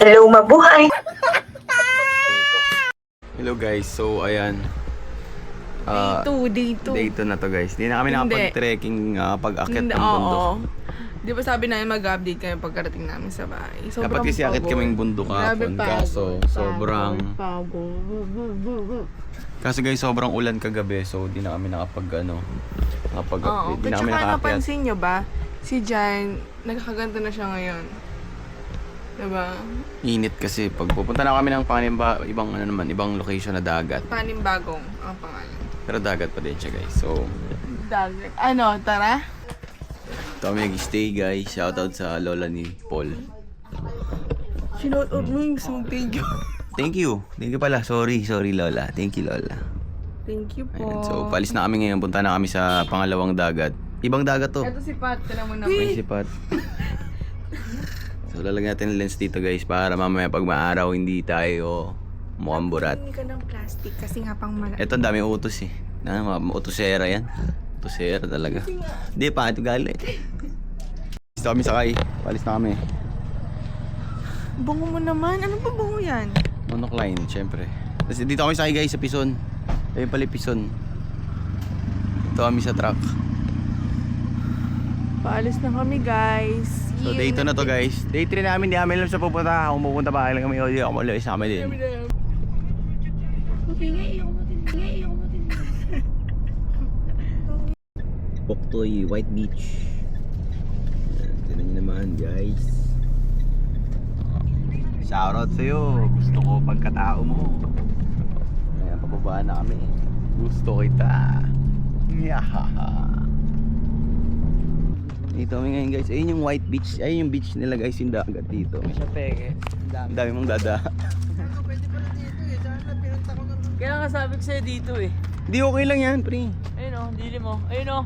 Hello, mabuhay! Hello guys, so ayan. Day 2. Day 2 na to guys. Di na kami nakapag-trekking pag-akit ng bundok. Oo. Di ba sabi namin mag-update kami pagkarating namin sa bahay? Dapat kasi akit kaming bundok kahapon. Kaso guys, sobrang ulan kagabi. So di na kami nakapag-update. Di na kami Tsaka nakaakyat. napansin nyo ba, si Jan, nagkakaganda na siya ngayon. Diba? Init kasi pag pupunta na kami ng ibang location na dagat. Panimbagong ang pangalan. Pero dagat pa din siya guys. So Dagat. Ano, tara? kami nag-stay guys. Shoutout sa lola ni Paul. Shoutout mo yung song, thank you. Thank you. Thank you pala. Sorry lola. Thank you lola. Thank you po. Ayan, so palis na kami ngayon. Punta na kami sa pangalawang dagat. Ibang dagat to. Ito si Pat, tinan mo na. May sipat. So lalagyan natin ng lens dito guys para mamaya pag maaraw hindi tayo mukhang burat. Hindi ka ng plastic kasi nga pang malaki. Eto ang daming utos eh. Utosera yan. Utosera talaga. Hindi pa, ito galit. Gusto kami sakay. Palis na kami. Bungo mo naman. Ano ba bungo yan? Monocline, syempre. Tapos dito kami sakay guys sa Pison. Ayun pala yung Pison. Ito kami sa truck. Paalis na kami guys. So day 2 na to guys. Day 3 namin, di namin alam sa pupunta. Kung pupunta pa lang kami o di ako maluwi sa amin din. Poktoy, White Beach. Tignan nyo naman guys. Shoutout sa'yo. Gusto ko pagkatao mo. Ayan, pababaan na kami. Gusto kita. Yahaha. Dito kami ngayon guys. Ayun yung White Beach. Ayun yung beach nila guys. Yung dagat dito. Siya peke. Ang dami mong dada. Kaya nga sabi ko sa'yo dito eh. Hindi okay lang yan pre. Ayun o, dili mo. Ayun o.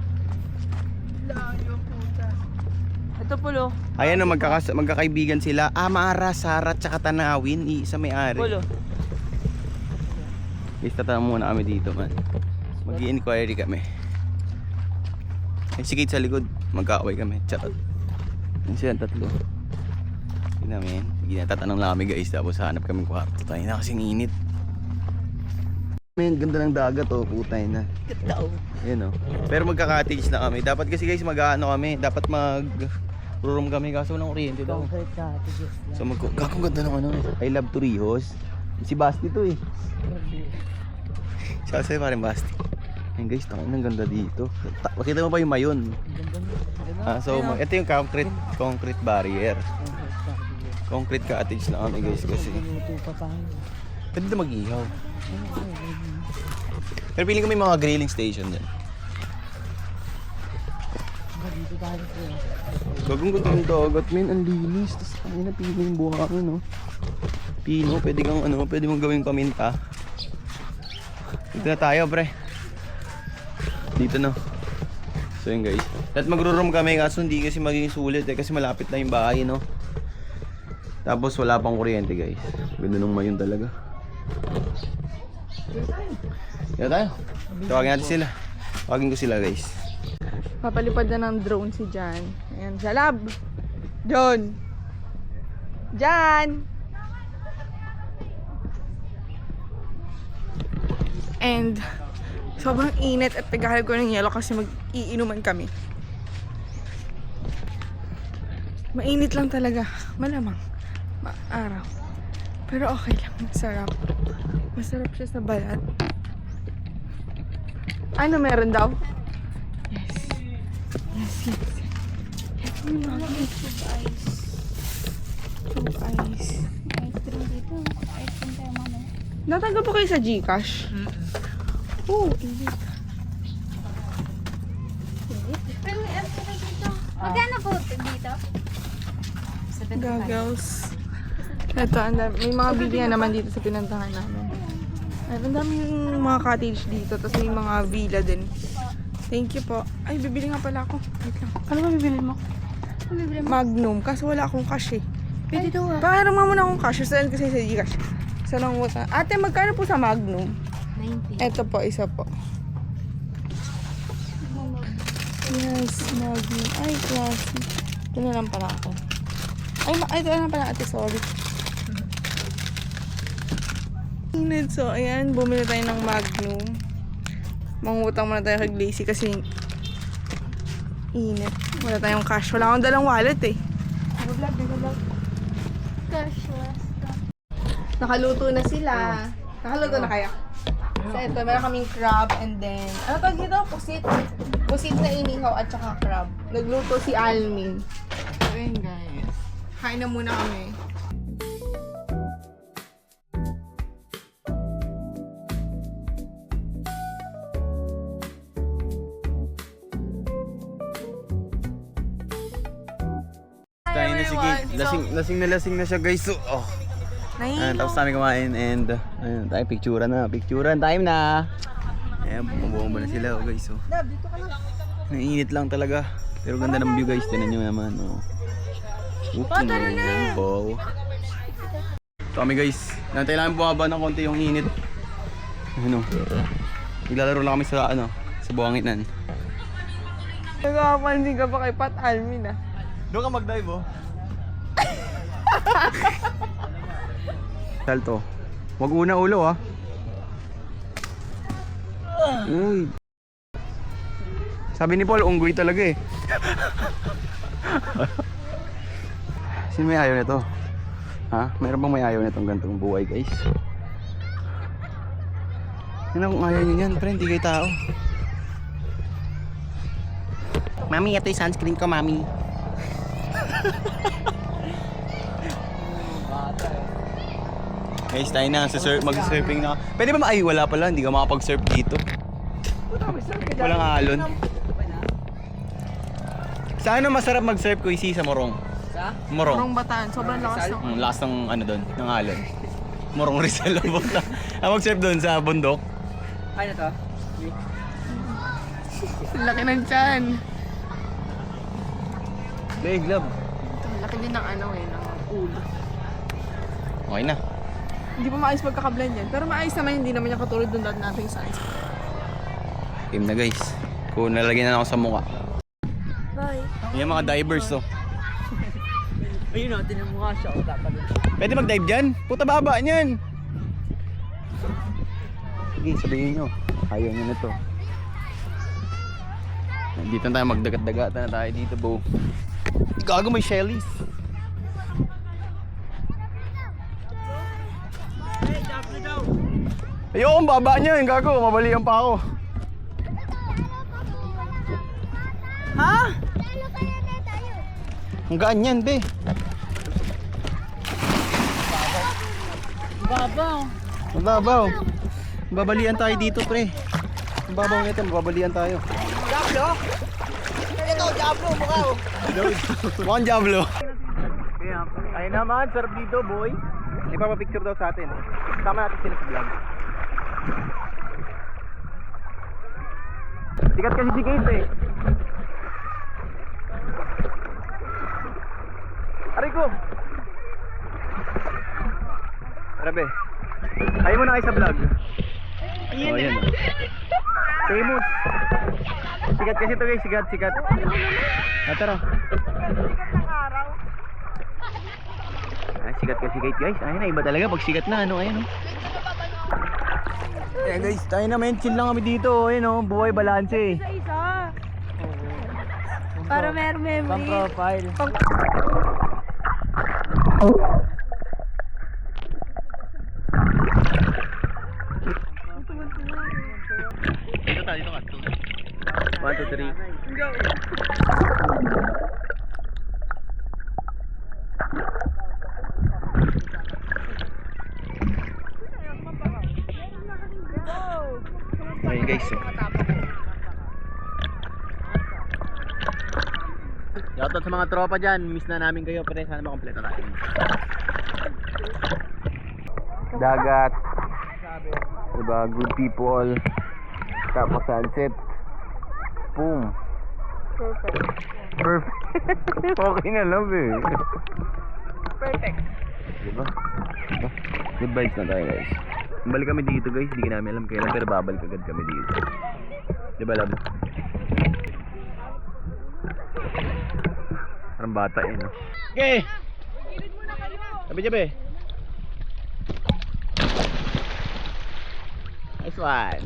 Layo puta. Ito pulo. Ayan o, magkakaibigan sila. Amara, Sara, tsaka Tanawin. Isa may-ari. Pulo. Guys, tatanong muna kami dito man. Mag-i-inquiry kami. Ay, si Kate sa likod. Magkaaway kami. Charot. Yan siya, tatlo. Sige namin. Sige na, tatanong lang kami guys. Tapos hanap kami kwarto. Tayo na kasing init. Man, ganda ng dagat oh. Putay na. Ganda o. Yan oh. Pero magka-cottage na kami. Dapat kasi guys mag-ano kami. Dapat mag-room kami. Kaso walang kuryente daw. Concrete cottages lang. So gagong ganda ng ano. I love Torrijos. Si Basti to eh. Siya sa'yo parang Basti. Ayun guys, tangin ang ganda dito. Makita mo pa yung mayon. So ito yung concrete barrier. Concrete cottage na kami guys kasi. Pwede na mag-ihaw. Pero piling ko may mga grilling station dyan. Gagong ganda ng dagat, men. Ang linis. Tapos ay na pino yung buhangin, no? Pino, pwede kang ano, pwede mong gawing paminta. Dito na tayo, pre. Dito na. So yun guys. At magro-room kami kaso hindi kasi magiging sulit eh. Kasi malapit na yung bahay, no? Tapos wala pang kuryente guys. Ganda nung mayon talaga. Kaya tayo. Tawagin natin sila. Tawagin ko sila guys. Papalipad na ng drone si Jan. Ayan, siya lab. John. Jan. And sobrang init at naghahalap ko ng yelo kasi mag-iinuman kami. Mainit lang talaga. Malamang. Araw. Pero okay lang. Masarap. Masarap siya sa balat. Ano meron daw? Yes. Yes, yes. Yes, may mga tube ice. Tube ice. Ice cream dito. Ice cream tayo mama. Natanggap po kayo sa Gcash? Oo, init. Pero may ice cream dito. Magkano po dito? Goggles. Ito, may mga bilihan naman dito sa pinuntahan namin. Ang daming mga cottage dito, tapos may mga villa din. Thank you po. Ay, bibili nga pala ako. Wait lang. Ano ba bibili mo? Ano bibili mo? Magnum, kaso wala akong cash eh. Pwede daw ah. Paharang mo muna akong cash, saan kasi sa Gcash. Sa lang mo sa... Ate, magkano po sa Magnum? 90. Ito po, isa po. Yes, Magnum. Ay, classy. Ito na lang pala ako. Ay, ito na lang pala ate, sorry. Init. So, ayan. Bumili tayo ng Magnum. Mangutang muna tayo kay Glacy kasi init. Wala tayong cash. Wala akong dalang wallet eh. Nakaluto na sila. Nakaluto na kaya? So, ito. Meron kaming crab and then... Ano tawag dito? Pusit. Pusit na inihaw at saka crab. Nagluto si Almin. So, yun guys. Kain na muna kami. Tayo na si Kate. Lasing na siya guys. So, oh. Ayan, tapos namin kumain and ayun, tayo picturean time na. Ayan, bumabomba na sila oh, guys. So. Nainit lang talaga. Pero ganda ng view guys. Tinan nyo naman. Oh. Wow. So kami guys, nantay lang bumaba ng konti yung init. Ano? Naglalaro lang kami sa sa buwanginan. Nagpapansin ka pa kay Pat Almin ah. Doon ka mag-dive oh. Salto. Wag una ulo ah. Uy. Sabi ni Paul, unggoy talaga eh. Sino may ayaw nito? Ha? Meron bang may ayaw nitong gantong buhay guys? Yan kung ayaw nyo yan, pre, hindi kayo tao. Mami, ito yung sunscreen ko, mami. Guys, tayo na, mag-surfing na. Pwede ba ay wala pala, hindi ka makapag-surf dito. Walang alon. Saan masarap mag-surf ko isi sa Morong? Sa? Morong. Morong Bataan. Sobrang lakas ng... Lakas ng doon, ng alon. Morong Rizal ang bukta. Mag-surf doon sa bundok. Ano to? Laki ng tiyan. Leg, love. Laki din ng ng ulo. Okay na. Hindi pa maayos magkakablan yan. Pero maayos naman, hindi naman yung katulad doon dati nating sunscreen. Game na guys. Kung nalagyan na ako sa mukha. Bye. Yan mga divers to. Ayun o, tinan mo nga siya. Pwede mag-dive dyan? Puta baba niyan. Sige, sabihin nyo. Ayaw nyo na to. Dito na tayo magdagat-dagatan na tayo dito, bo. Gago, may shellies. Ayoko, baba niya. Yung gago, mabalian pa ako. Ha? Ang gaan yan, be. Babaw. Mababaw. Babalian tayo dito, pre. Mababaw nito, babalian tayo. Diablo? Ito, Diablo, mukha o. Mukhang Diablo. Ayun naman, sarap dito, boy. Ipapapicture daw sa atin. Tama natin sila sa vlog. Sikat kasi si Kate eh. Aray ko! Grabe. Ayaw mo na kayo sa vlog. Oh, yan. Famous. Sikat kasi ito guys, sikat. Tara. Sikat kasi guys. Ayun na, iba talaga pag sikat na. Ayun. Eh guys, tayo na men. Chill lang kami dito. Ayun buhay balanse. Isa-isa. Para meron memory. Pang-profile. Dito ka. 1, 2, 3. Go! Ayun guys. Shoutout sa mga tropa dyan. Miss na namin kayo. Pero sana makompleto natin. Dagat. Diba? Good people. Tapos sunset. Boom. Perfect. Okay na lang eh. Perfect. Diba? Good vibes na tayo guys. Balik kami dito guys. Hindi namin alam kailan pero babalik agad kami dito. Diba love? Parang bata eh no? Okay! Sabi Nice one.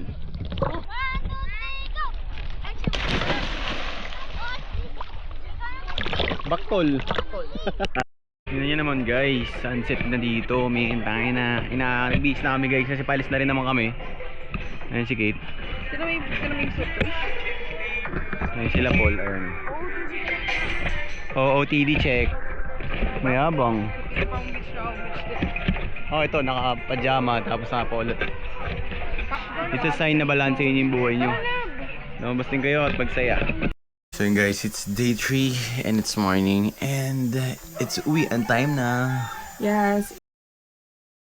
Baktol. Tingnan nyo naman guys, sunset na dito. May tayo na. Nag-beach na kami guys kasi palis na rin naman kami. Ayan si Kate. Sino may suit? Ayan sila Paul. Ayan. OOTD check. Mayabang. Pang beach na beach din. Oh, ito naka-pajama tapos naka-polo. It's a sign na balansehin yung buhay nyo. Lumabas din kayo at magsaya. So yun guys, it's day 3 and it's morning and it's uwian time na. Yes.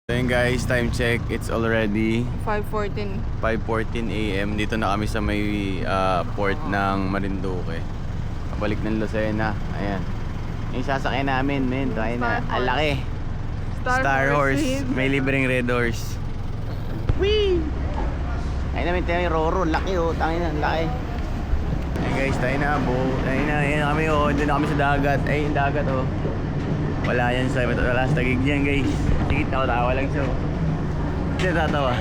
So yun guys, time check. It's already 5:14. 5:14 AM. Dito na kami sa may port ng Marinduque. Pabalik ng Lucena. Ayan. Yung sasakyan namin, men. Tayo na. Star Horse. Alaki. Star Horse. May libreng Red Horse. Whee! Ay namin tayo yung Roro. Laki oh. Tangin na. Laki. Ay guys, tayo na. Tayo na. Ayan kami oh. Doon na kami sa dagat. Ay, yung dagat oh. Wala yan sa wala sa tagig yan guys. Sige, tawa lang siya. Hindi tatawa.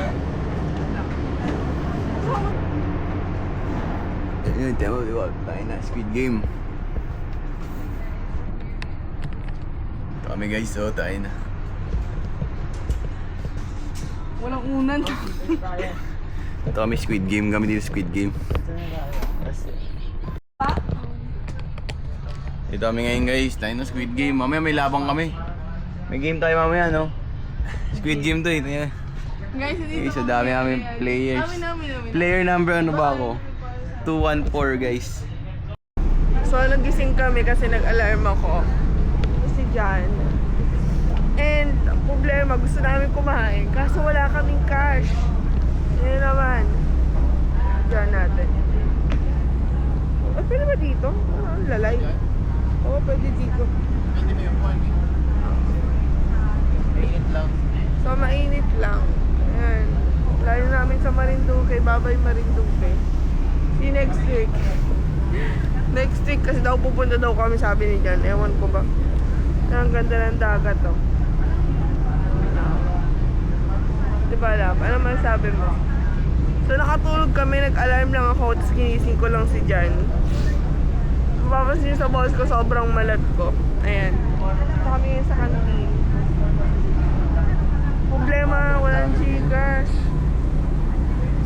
Ayun, tayo diba? Tayo na, Squid Game. Ito kami guys, oh, tayo na. Walang unan. Ito kami Squid Game, kami dito Squid Game. Dito kami ngayon guys, tayo na Squid Game. Mamaya may labang kami. May game tayo mamaya no? Squid Game to eh. Guys, hindi So dami namin players. Player number ano ba ako? 214 guys. So nagising kami kasi nag-alarm ako. Si Jan. And ang problema, gusto namin kumain. Kaso wala kaming cash. Yan naman. Diyan natin. Oh, pwede ba dito? Lalay. Oo, pwede dito. Mainit lang. So mainit lang. Ayan. Layo namin sa Marinduque. Babay Marinduque. See next week. Next week kasi daw pupunta daw kami, sabi ni Jan. Ewan ko ba. Ang ganda ng dagat oh. Diba lap? Ano man sabi mo? So nakatulog kami, nag-alarm lang ako, tapos ginising ko lang si Jan. Mapapansin niyo sa boss ko, sobrang malat ko. Ayan. Ito kami ngayon sa canteen. Problema, walang Gcash.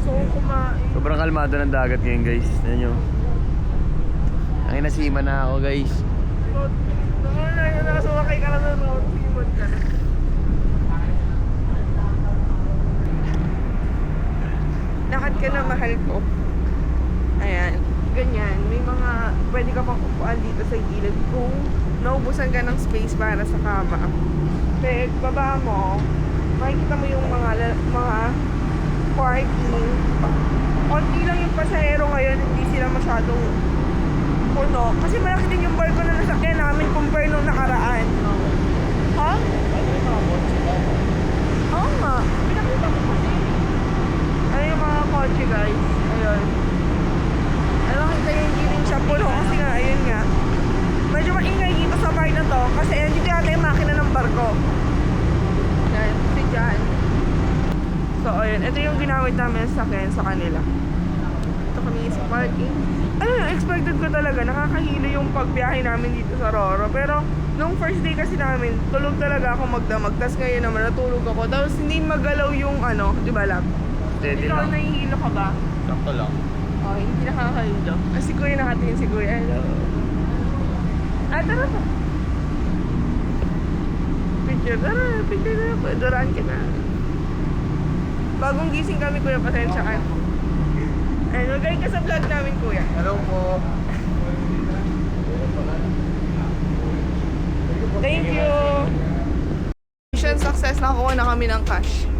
So kumain. Sobrang kalmado ng dagat ngayon guys. Tignan nyo. Ang inasima na ako guys. Nakasumakay ka lang ng road, simod ka na. Lakad ka na, mahal ko. Ayan, ganyan. May mga, pwede ka pang upuan dito sa gilid kung naubusan ka ng space para sa kama. Pag baba mo, makikita mo yung mga parking. Konti lang yung pasahero ngayon, hindi sila masyadong puno. Kasi malaki din yung barko na nasakyan namin compare nung nakaraan. Ha? Oo nga. Pinakita ko kasi. Ano yung mga kotse guys? Ayun. Ano kita yung giling siya puno kasi nga, ayun nga. Medyo maingay dito sa part na to kasi dito yata yung makina ng barko. Yan, si Jan. So ayun, ito yung ginamit namin sa sakyan sa kanila. Ito kami sa parking. Ano, expected ko talaga, nakakahilo yung pagbiyahe namin dito sa Roro. Pero, nung first day kasi namin, tulog talaga ako magdamag. Tapos ngayon naman, natulog ako. Tapos hindi magalaw yung ano, di ba lab? Steady Ikaw, lang. nahihilo ka ba? Sakto lang. Oh, hindi nakakahilo. Si Kuya nakatingin si Kuya. Hello. Tara pa. Picture, tara. Picture na. Duraan ka na. Bagong gising kami, Kuya. Pasensya ka. Ayun, magay ka sa vlog namin, Kuya. Hello po. Thank you! Mission success, nakakuha na kami ng cash.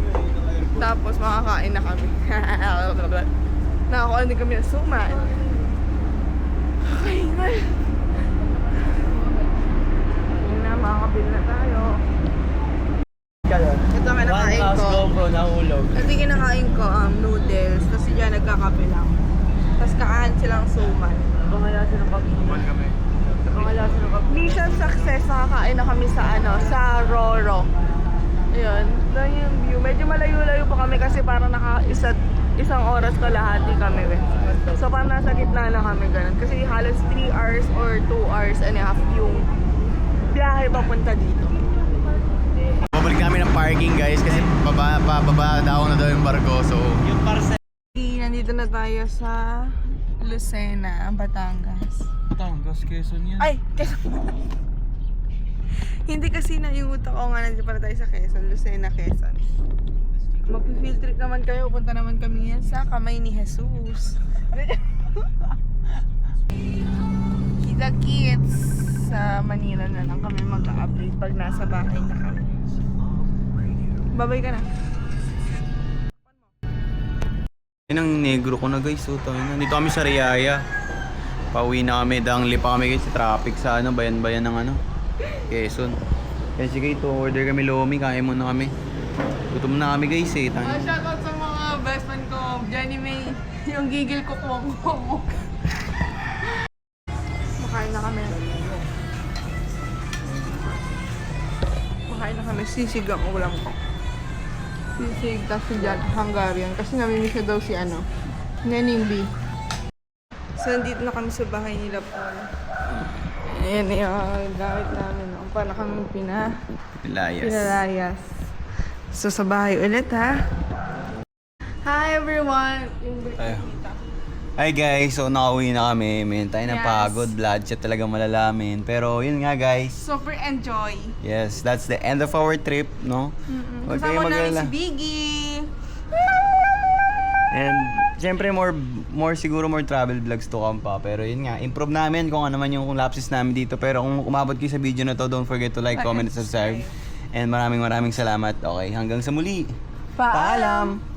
Tapos makakain na kami. Nakakuha din kami ng suman. Okay, mal. Yun na, makakabili na tayo. Ito ang kinakain ko. GoPro nahulog. Ito yung kinakain ko, noodles. Tapos dyan nagkakape lang. Tapos kakaan silang suman. Pangalasin ng Tumal kami. Pangalasin ng Mission success, nakakain na kami sa ano, sa Roro. Ayun, lang yung view. Medyo malayo-layo pa kami kasi parang isang oras kalahati kami. So parang nasa gitna lang kami ganun. Kasi halos 3 hours or 2 hours and a half yung biyahe papunta dito. Babalik namin ng parking guys kasi bababa daw na daw yung barko. So, yung parcel. Nandito na tayo sa Lucena, Batangas. Batangas, Quezon yan. Ay, Quezon. Hindi kasi na yung utak ko nga nandiyan pala tayo sa Quezon, Lucena, Quezon. Mag-field trip naman kayo, punta naman kami yan sa Kamay ni Jesus. Kita kids sa Manila na lang kami mag-update pag nasa bahay na kami. Babay ka na. Yan ang negro ko na guys. So, nandito kami sa Riyaya. Pauwi na kami. Dangli pa kami guys sa traffic sa ano, bayan-bayan ng ano, Quezon. Kaya sige ito, order kami lomi. Kain muna kami. Gutom na kami guys eh. Shoutout sa mga best friend ko, Jenny May. Yung gigil ko mo. Makain na kami. Makain na kami. Sisig ang ulam ko. Sisig, tapos si Hungarian. Kasi namimiss na daw si ano, Nening B. So, nandito na kami sa bahay nila Paul. Ayan yung gamit namin. Paano kami pinalayas. So, sa bahay ulit ha. Hi everyone! Yung birthday dito. Hi guys, so nakauwi na kami. May tayo na Yes. pagod, bloodshed talaga malalamin. Pero yun nga guys. Super enjoy. Yes, that's the end of our trip, no? Huwag Kasama kayong namin mag-alala. si Biggie. And syempre more travel vlogs to come pa. Pero yun nga, improve namin kung ano man yung lapses namin dito. Pero kung umabot kayo sa video na to, don't forget to like, comment, and subscribe. And maraming salamat. Okay, hanggang sa muli. Paalam.